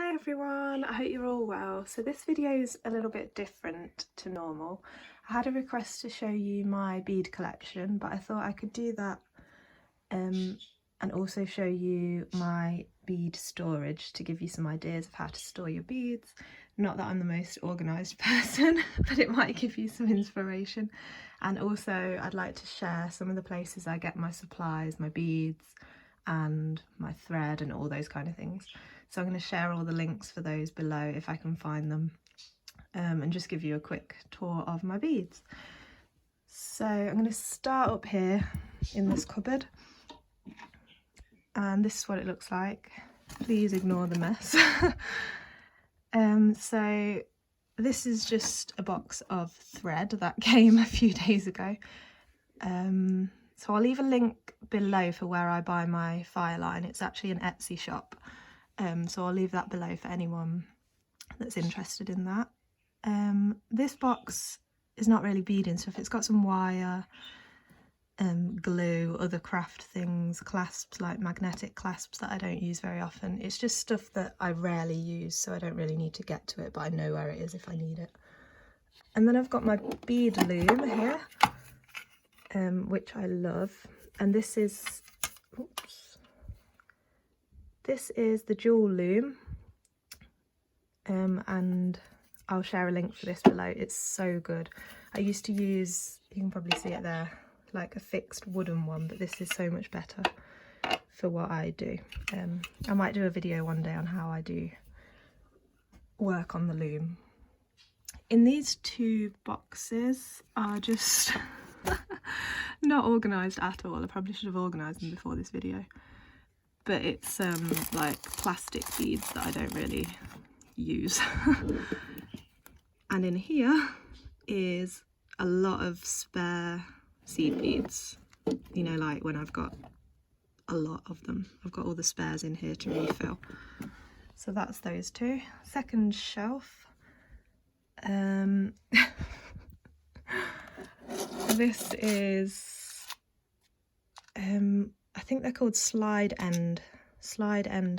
Hi everyone, I hope you're all well. So this video is a little bit different to normal. I had a request to show you my bead collection, but I thought I could do that and also show you my bead storage to give you some ideas of how to store your beads. Not that I'm the most organised person, but it might give you some inspiration. And also I'd like to share some of the places I get my supplies, my beads and my thread and all those kind of things. So I'm going to share all the links for those below if I can find them, and just give you a quick tour of my beads. So I'm going to start up here in this cupboard, and this is what it looks like. Please ignore the mess. So this is just a box of thread that came a few days ago. So I'll leave a link below for where I buy my fire line. It's actually an Etsy shop. So I'll leave that below for anyone that's interested in that. This box is not really beading stuff. It's got some wire, glue, other craft things, clasps, like magnetic clasps that I don't use very often. It's just stuff that I rarely use, so I don't really need to get to it, but I know where it is if I need it. And then I've got my bead loom here, which I love. And this is, this is the jewel loom, and I'll share a link for this below. It's so good. I used to use, you can probably see it there, like a fixed wooden one, but this is so much better for what I do. I might do a video one day on how I do work on the loom. In these two boxes are just not organised at all. I probably should have organised them before this video. But it's like plastic beads that I don't really use. And in here is a lot of spare seed beads, you know, like when I've got a lot of them. I've got all the spares in here to refill. So that's those two. Second shelf. This is I think they're called slide end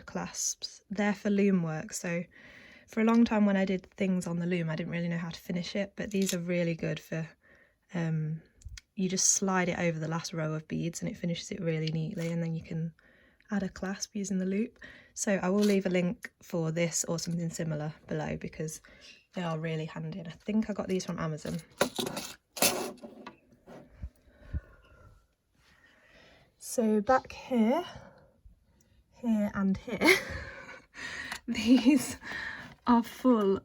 clasps. They're for loom work. So for a long time when I did things on the loom, I didn't really know how to finish it, but these are really good for, you just slide it over the last row of beads and it finishes it really neatly, and then you can add a clasp using the loop. So I will leave a link for this or something similar below because they are really handy, and I think I got these from Amazon. So back here and here, these are full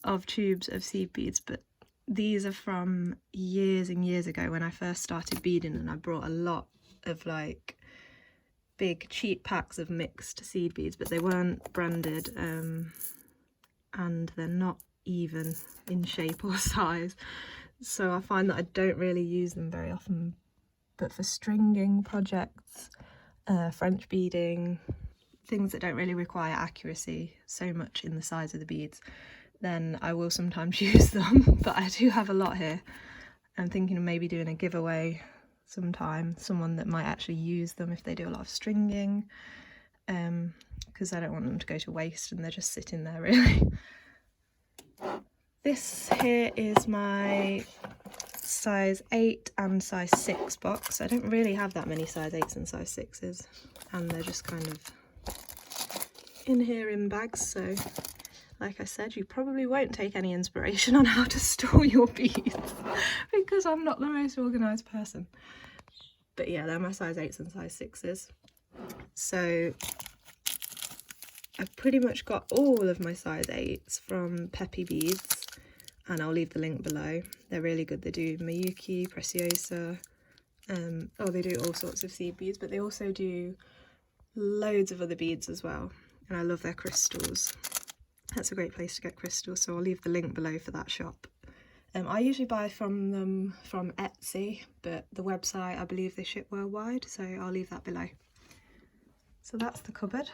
of tubes of seed beads, but these are from years and years ago when I first started beading, and I brought a lot of like big cheap packs of mixed seed beads, but they weren't branded, and they're not even in shape or size, so I find that I don't really use them very often. But for stringing projects, French beading, things that don't really require accuracy so much in the size of the beads, then I will sometimes use them. But I do have a lot here. I'm thinking of maybe doing a giveaway sometime, someone that might actually use them if they do a lot of stringing, because I don't want them to go to waste and they're just sitting there really. This here is my size 8 and size 6 box. I don't really have that many size 8s and size 6s, and they're just kind of in here in bags, so like I said, you probably won't take any inspiration on how to store your beads because I'm not the most organised person. But yeah, they're my size 8s and size 6s. So I've pretty much got all of my size 8s from Peppy Beads, and I'll leave the link below. They're really good. They do Miyuki, Preciosa, they do all sorts of seed beads, but they also do loads of other beads as well, and I love their crystals. That's a great place to get crystals, so I'll leave the link below for that shop. I usually buy from them from Etsy, but the website, I believe they ship worldwide, so I'll leave that below. So that's the cupboard,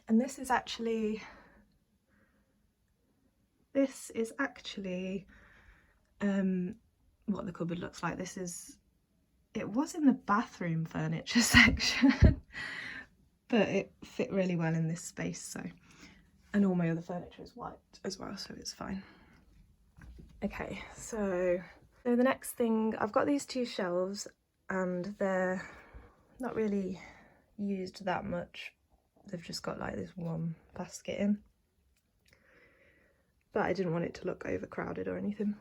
and this is actually what the cupboard looks like. It was in the bathroom furniture section, but it fit really well in this space, so And all my other furniture is white as well, so it's fine. Okay, so the next thing, I've got these two shelves and they're not really used that much. They've just got like this one basket in. But I didn't want it to look overcrowded or anything.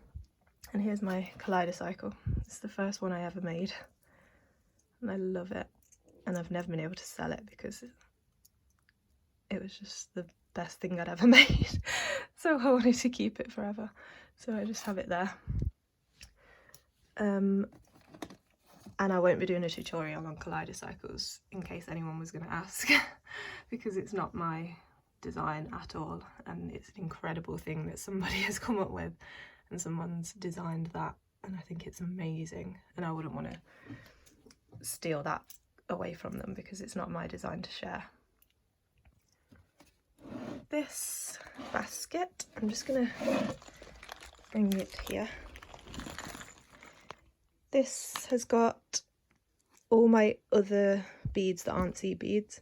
And here's my kaleidocycle. It's the first one I ever made. And I love it. And I've never been able to sell it because it was just the best thing I'd ever made. So I wanted to keep it forever. So I just have it there. And I won't be doing a tutorial on kaleidocycles in case anyone was going to ask, because it's not my design at all, and it's an incredible thing that somebody has come up with and someone's designed that, and I think it's amazing, and I wouldn't want to steal that away from them because it's not my design to share. This basket, I'm just going to bring it here. This has got all my other beads that aren't seed beads,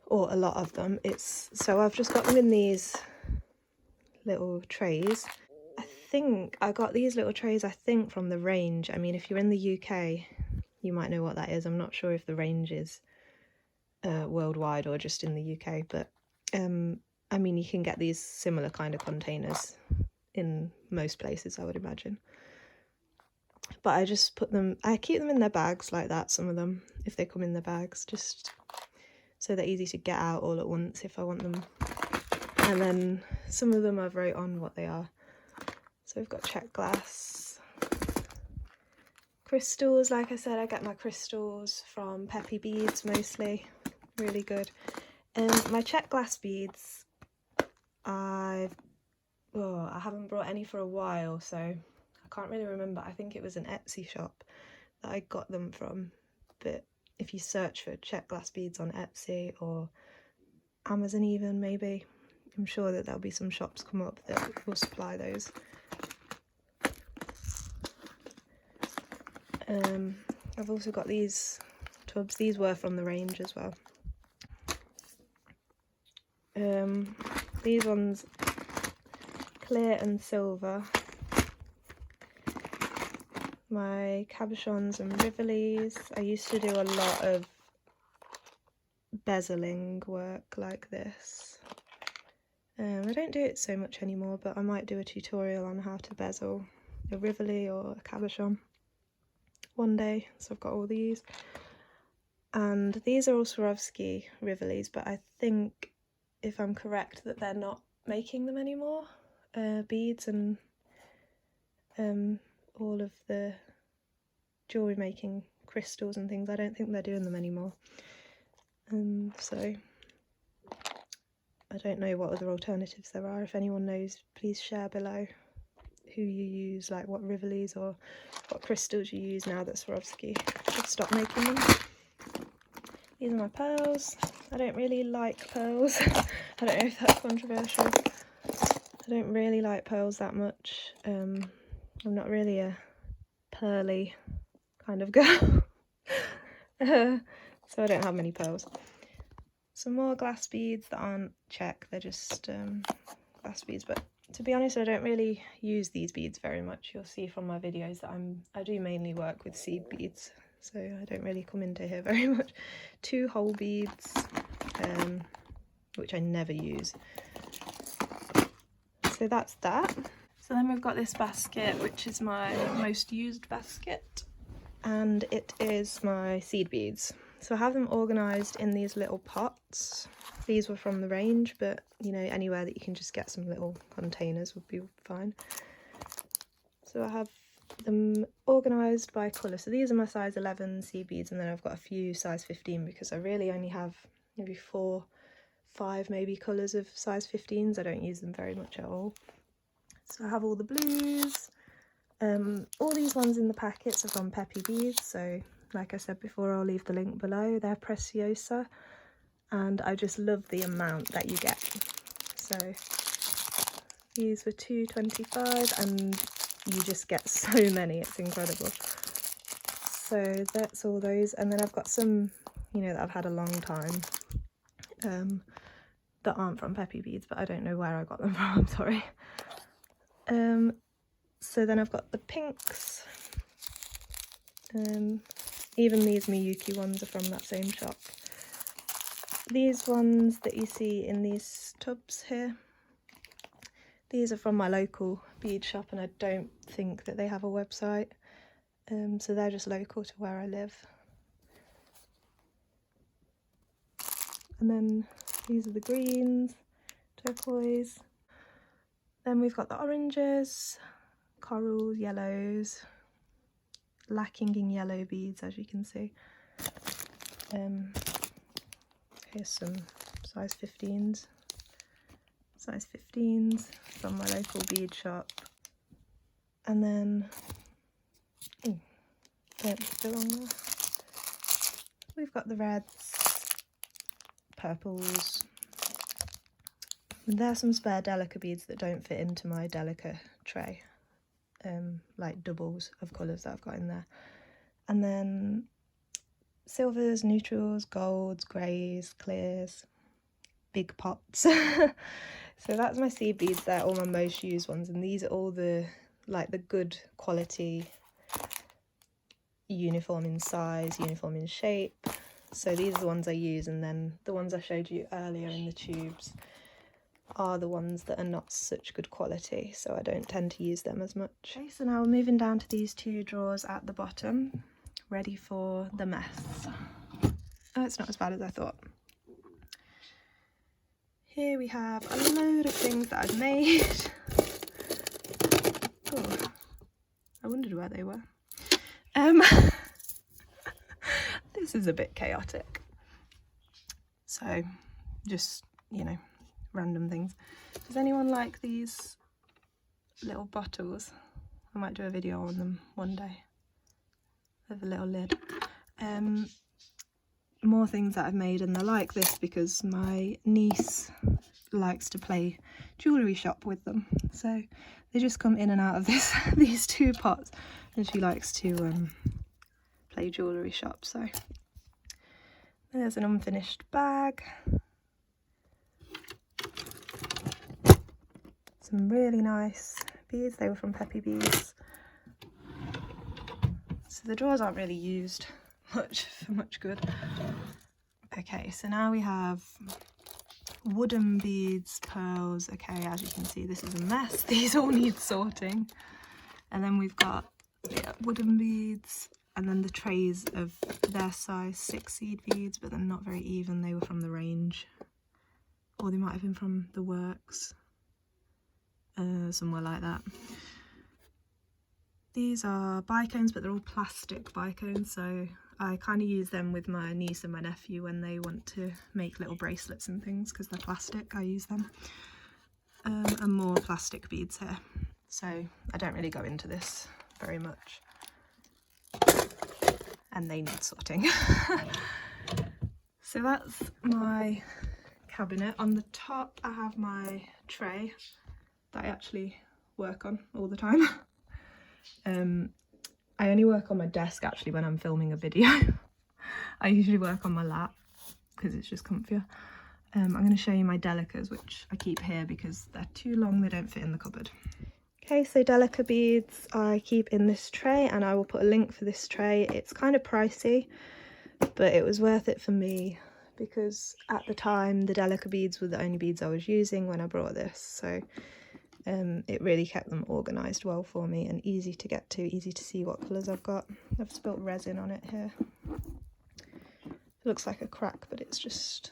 or a lot of them. So I've just got them in these little trays. I think I got these little trays, I think, from the Range. I mean, if you're in the UK, you might know what that is. I'm not sure if the Range is worldwide or just in the UK, but I mean, you can get these similar kind of containers in most places, I would imagine. But I just put them, I keep them in their bags like that, some of them, if they come in their bags, just so they're easy to get out all at once if I want them. And then some of them I've wrote on what they are. So we've got check glass, crystals. Like I said, I get my crystals from Peppy Beads mostly, really good. My check glass beads, I haven't brought any for a while, so I can't really remember. I think it was an Etsy shop that I got them from, but if you search for check glass beads on Etsy or Amazon even, maybe, I'm sure that there'll be some shops come up that will supply those. I've also got these tubs. These were from the Range as well. These ones, clear and silver. My cabochons and rivolis. I used to do a lot of bezeling work like this. I don't do it so much anymore, but I might do a tutorial on how to bezel a rivoli or a cabochon one day. So I've got all these. And these are all Swarovski rivolis, but I think, if I'm correct, that they're not making them anymore. Beads and all of the jewellery making crystals and things, I don't think they're doing them anymore. So I don't know what other alternatives there are. If anyone knows, please share below who you use, like what rivolis or what crystals you use now that Swarovski have stopped making them. These are my pearls. I don't really like pearls. I don't know if that's controversial. I don't really like pearls that much. I'm not really a pearly kind of girl. So I don't have many pearls. Some more glass beads that aren't check, they're just glass beads, but to be honest, I don't really use these beads very much. You'll see from my videos that I do mainly work with seed beads, so I don't really come into here very much. 2 hole beads, which I never use. So that's that. So then we've got this basket, which is my most used basket, and it is my seed beads. So I have them organised in these little pots. These were from the Range, but you know, anywhere that you can just get some little containers would be fine. So I have them organised by colour. So these are my size 11 seed beads, and then I've got a few size 15 because I really only have maybe 4, 5 maybe colours of size 15s. I don't use them very much at all. So I have all the blues. All these ones in the packets are from Peppy Beads, so like I said before, I'll leave the link below. They're Preciosa, and I just love the amount that you get. So these were $2.25, and you just get so many, it's incredible. So that's all those, and then I've got some, you know, that I've had a long time. that aren't from Peppy Beads, but I don't know where I got them from, I'm sorry. So then I've got the pinks. Even these Miyuki ones are from that same shop. These ones that you see in these tubs here, these are from my local bead shop, and I don't think that they have a website. So they're just local to where I live. And then these are the greens, turquoise. Then we've got the oranges, corals, yellows, lacking in yellow beads, as you can see. Here's some size 15s. Size 15s from my local bead shop. And then, oh, don't belong there. We've got the reds, purples. And there's some spare Delica beads that don't fit into my Delica tray. Like doubles of colours that I've got in there. And then silvers, neutrals, golds, greys, clears, big pots. So that's my seed beads. They're all my most used ones, and these are all the like the good quality, uniform in size, uniform in shape. So these are the ones I use, and then the ones I showed you earlier in the tubes are the ones that are not such good quality, so I don't tend to use them as much. Okay, so now we're moving down to these two drawers at the bottom, ready for the mess. Oh, it's not as bad as I thought. Here we have a load of things that I've made. Oh, I wondered where they were. This is a bit chaotic. So, just, you know, random things. Does anyone like these little bottles? I might do a video on them one day. With a little lid. More things that I've made, and they're like this because my niece likes to play jewellery shop with them, so they just come in and out of these two pots, and she likes to play jewellery shop. So there's an unfinished bag, some really nice beads. They were from Peppy Beads. So the drawers aren't really used much for much good. Okay, so now we have wooden beads, pearls. Okay, as you can see, this is a mess. These all need sorting. And then we've got wooden beads, and then the trays of their size 6 seed beads, but they're not very even. They were from the range, or they might have been from the works, somewhere like that. These are bicones, but they're all plastic bicones, so I kind of use them with my niece and my nephew when they want to make little bracelets and things, because they're plastic. I use them. And more plastic beads here. So I don't really go into this very much. And they need sorting. So that's my cabinet. On the top I have my tray that I actually work on all the time. I only work on my desk actually when I'm filming a video. I usually work on my lap because it's just comfier. I'm going to show you my Delicas, which I keep here because they're too long, they don't fit in the cupboard. Okay, so Delica beads I keep in this tray, and I will put a link for this tray. It's kind of pricey, but it was worth it for me because at the time the Delica beads were the only beads I was using when I brought this, so it really kept them organised well for me and easy to get to, easy to see what colours I've got. I've spilt resin on it here. It looks like a crack, but it's just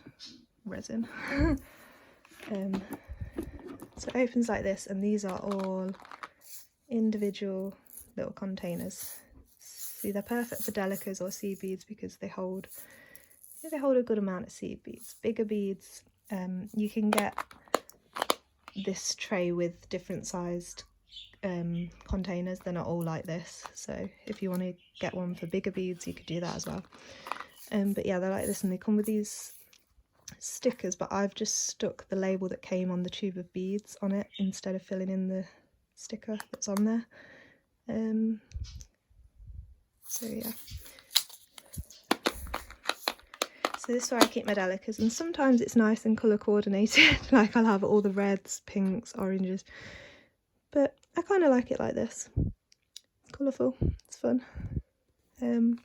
resin. So it opens like this, and these are all individual little containers. See, they're perfect for Delicas or seed beads because they hold a good amount of seed beads. Bigger beads, you can get this tray with different sized containers. They're not all like this, so if you want to get one for bigger beads you could do that as well. But yeah, they're like this, and they come with these stickers, but I've just stuck the label that came on the tube of beads on it instead of filling in the sticker that's on there. So yeah, So this is where I keep my Delicas, and sometimes it's nice and colour coordinated, like I'll have all the reds, pinks, oranges, but I kind of like it like this. It's colourful, it's fun. And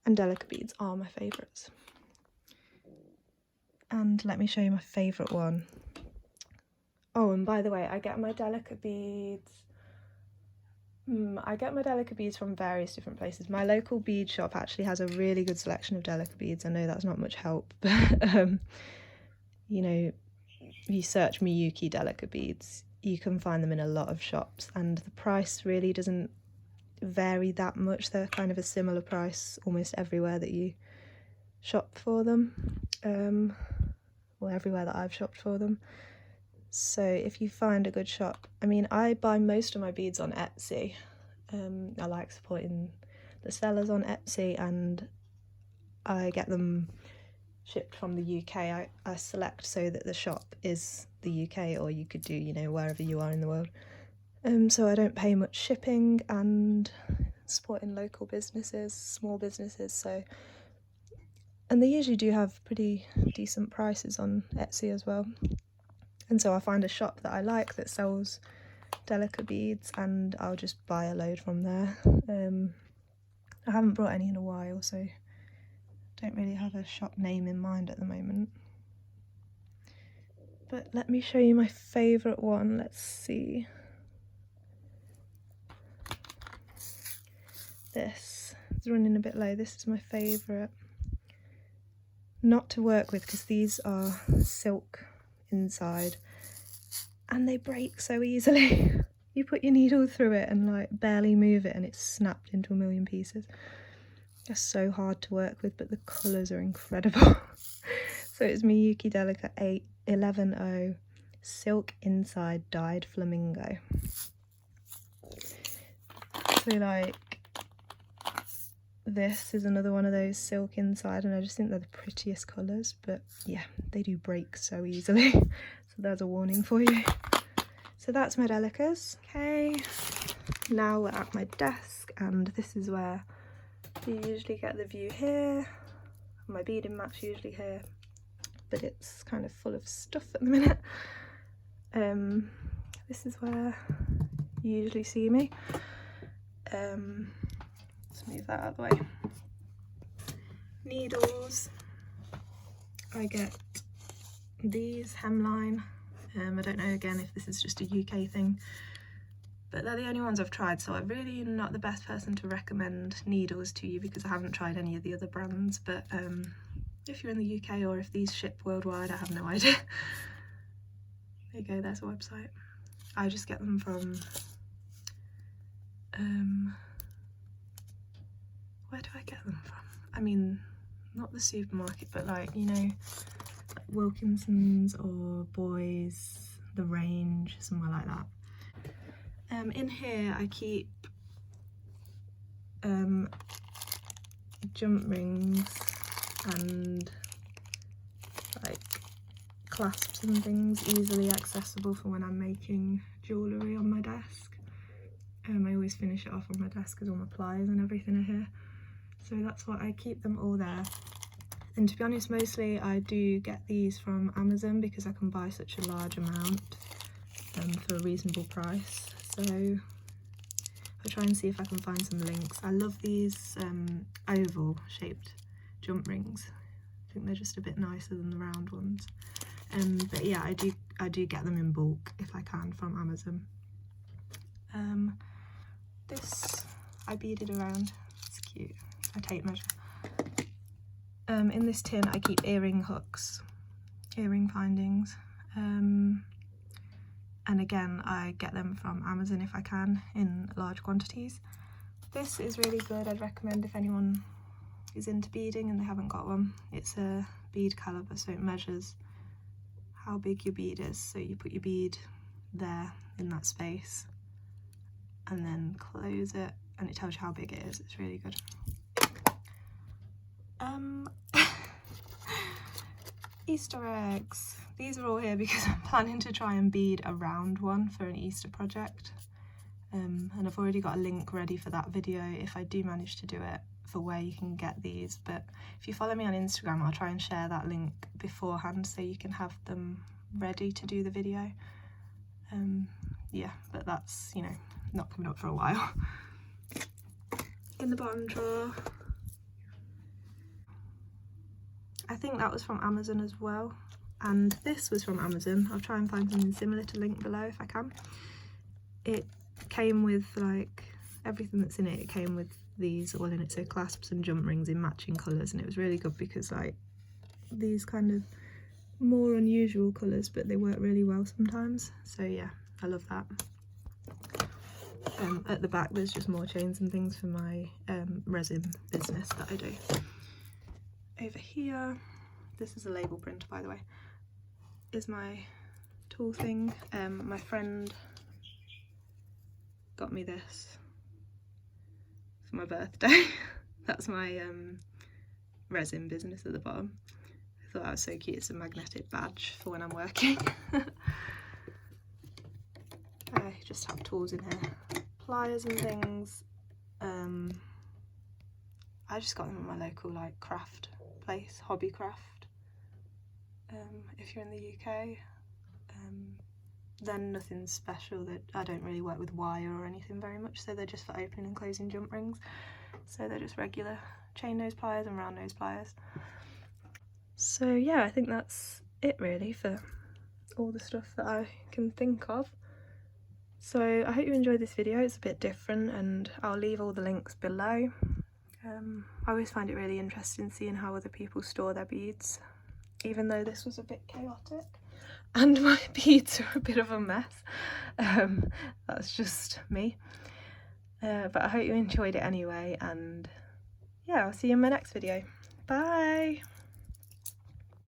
Delica beads are my favourites. And let me show you my favourite one. Oh, and by the way, I get my Delica beads from various different places. My local bead shop actually has a really good selection of Delica beads. I know that's not much help, but you know, you search Miyuki Delica beads, you can find them in a lot of shops, and the price really doesn't vary that much. They're kind of a similar price almost everywhere that you shop for them, or everywhere that I've shopped for them. So if you find a good shop, I mean, I buy most of my beads on Etsy. I like supporting the sellers on Etsy, and I get them shipped from the UK. I select so that the shop is the UK, or you could do, you know, wherever you are in the world. So I don't pay much shipping, and supporting local businesses, small businesses, so, and they usually do have pretty decent prices on Etsy as well. And so I find a shop that I like that sells Delica beads, and I'll just buy a load from there. I haven't brought any in a while, so don't really have a shop name in mind at the moment. But let me show you my favourite one. Let's see. This is running a bit low. This is my favourite. Not to work with, because these are silk inside and they break so easily. You put your needle through it and like barely move it and it's snapped into a million pieces. They're so hard to work with, but the colours are incredible. So it's Miyuki Delica 811 silk inside dyed flamingo. So like this is another one of those silk inside, and I just think they're the prettiest colours, but yeah, they do break so easily. So there's a warning for you. So that's my Delicas. Okay, now we're at my desk, and this is where you usually get the view here. My beading mat's usually here, but it's kind of full of stuff at the minute. This is where you usually see me. Let's move that out of the way. Needles. I get these hemline. I don't know again if this is just a UK thing, but they're the only ones I've tried, so I'm really not the best person to recommend needles to you because I haven't tried any of the other brands. But if you're in the UK or if these ship worldwide, I have no idea. There you go, there's a website. I just get them from where do I get them from? I mean, not the supermarket, but like, you know, like Wilkinson's or Boys, The Range, somewhere like that. In here I keep jump rings and like clasps and things easily accessible for when I'm making jewellery on my desk. I always finish it off on my desk because all my pliers and everything are here. So that's why I keep them all there. And to be honest, mostly I do get these from Amazon because I can buy such a large amount for a reasonable price. So I'll try and see if I can find some links. I love these oval shaped jump rings. I think they're just a bit nicer than the round ones. But yeah, I do get them in bulk if I can from Amazon. This I beaded around. It's cute. I tape measure. In this tin I keep earring hooks, earring findings, and again I get them from Amazon if I can in large quantities. This is really good. I'd recommend if anyone is into beading and they haven't got one. It's a bead caliper, so it measures how big your bead is. So you put your bead there in that space and then close it and it tells you how big it is. It's really good. Easter eggs. These are all here because I'm planning to try and bead a round one for an Easter project. And I've already got a link ready for that video if I do manage to do it. for where you can get these, but if you follow me on Instagram I'll try and share that link beforehand so you can have them ready to do the video. Yeah, but that's, you know, not coming up for a while. In the bottom drawer, I think that was from Amazon as well, and this was from Amazon. I'll try and find something similar to link below if I can. It came with like everything that's in it. It came with these all in it, so clasps and jump rings in matching colours, and it was really good because like these kind of more unusual colours, but they work really well sometimes. So yeah, I love that. At the back there's just more chains and things for my resin business that I do. Over here, this is a label printer by the way, is my tool thing. My friend got me this for my birthday. That's my resin business at the bottom. I thought that was so cute. It's a magnetic badge for when I'm working. I just have tools in here, pliers and things. I just got them at my local like craft place, Hobby Craft. If you're in the UK, then nothing special. That I don't really work with wire or anything very much, so they're just for opening and closing jump rings. So they're just regular chain nose pliers and round nose pliers. So yeah, I think that's it really for all the stuff that I can think of. So I hope you enjoyed this video. It's a bit different and I'll leave all the links below. I always find it really interesting seeing how other people store their beads, even though this was a bit chaotic and my beads are a bit of a mess. That's just me. But I hope you enjoyed it anyway, and yeah, I'll see you in my next video. Bye!